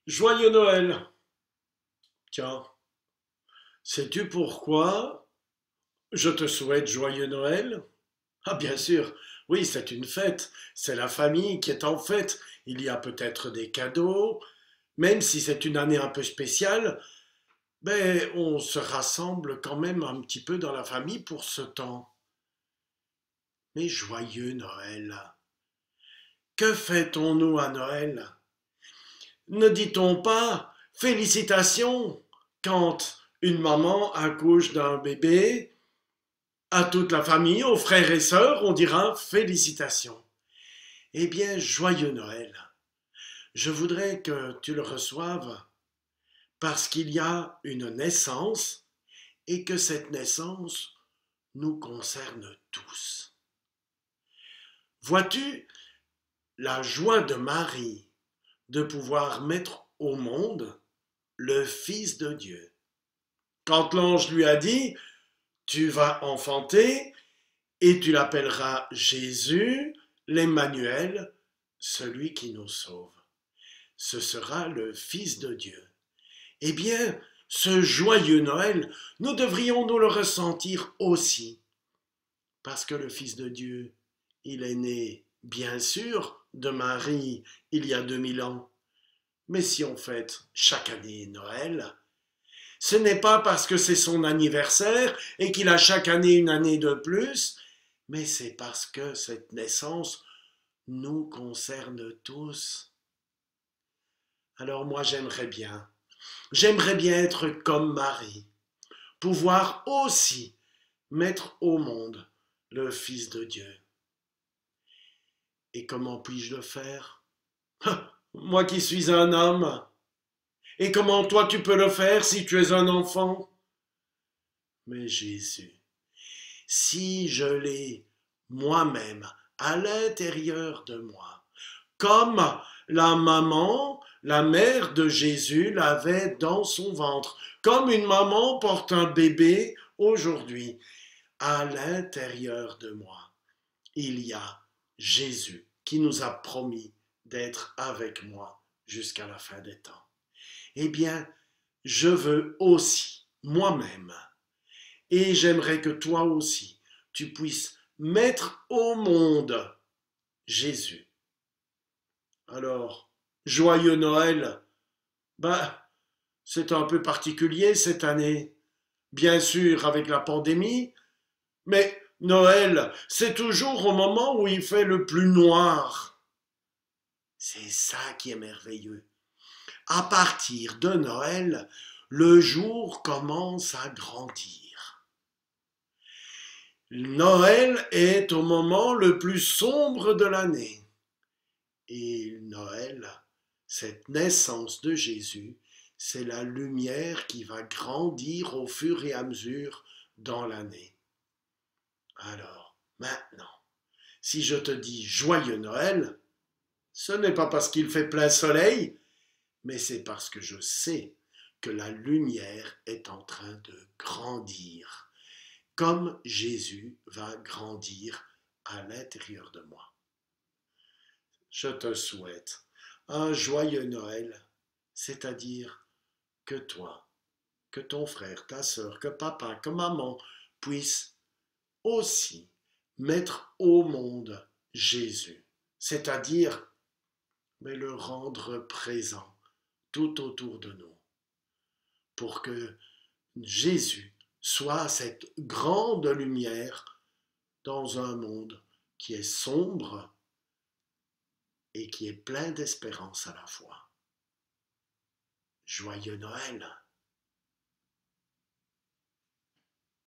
Joyeux Noël! Tiens, sais-tu pourquoi je te souhaite joyeux Noël? Ah bien sûr, oui, c'est une fête, c'est la famille qui est en fête. Il y a peut-être des cadeaux, même si c'est une année un peu spéciale, ben on se rassemble quand même un petit peu dans la famille pour ce temps. Mais joyeux Noël! Que fêtons-nous à Noël? Ne dit-on pas félicitations quand une maman accouche d'un bébé? À toute la famille, aux frères et sœurs, on dira félicitations. Eh bien, joyeux Noël. Je voudrais que tu le reçoives parce qu'il y a une naissance et que cette naissance nous concerne tous. Vois-tu la joie de Marie de pouvoir mettre au monde le Fils de Dieu? Quand l'ange lui a dit, tu vas enfanter et tu l'appelleras Jésus, l'Emmanuel, celui qui nous sauve. Ce sera le Fils de Dieu. Eh bien, ce joyeux Noël, nous devrions nous le ressentir aussi, parce que le Fils de Dieu, il est né, bien sûr, de Marie il y a 2000 ans. Mais si on fête chaque année Noël, ce n'est pas parce que c'est son anniversaire et qu'il a chaque année une année de plus, mais c'est parce que cette naissance nous concerne tous. Alors moi j'aimerais bien être comme Marie, pouvoir aussi mettre au monde le Fils de Dieu. Et comment puis-je le faire? Moi qui suis un homme. Et comment toi tu peux le faire si tu es un enfant? Mais Jésus, si je l'ai moi-même à l'intérieur de moi, comme la maman, la mère de Jésus l'avait dans son ventre, comme une maman porte un bébé aujourd'hui, à l'intérieur de moi, il y a Jésus qui nous a promis d'être avec moi jusqu'à la fin des temps. Eh bien, je veux aussi, moi-même, et j'aimerais que toi aussi, tu puisses mettre au monde Jésus. Alors, joyeux Noël. Bah, c'est un peu particulier cette année. Bien sûr, avec la pandémie, mais Noël, c'est toujours au moment où il fait le plus noir. C'est ça qui est merveilleux. À partir de Noël, le jour commence à grandir. Noël est au moment le plus sombre de l'année. Et Noël, cette naissance de Jésus, c'est la lumière qui va grandir au fur et à mesure dans l'année. Alors, maintenant, si je te dis joyeux Noël, ce n'est pas parce qu'il fait plein soleil, mais c'est parce que je sais que la lumière est en train de grandir, comme Jésus va grandir à l'intérieur de moi. Je te souhaite un joyeux Noël, c'est-à-dire que toi, que ton frère, ta sœur, que papa, que maman puissent aussi mettre au monde Jésus, c'est-à-dire mais le rendre présent tout autour de nous, pour que Jésus soit cette grande lumière dans un monde qui est sombre et qui est plein d'espérance à la fois. Joyeux Noël!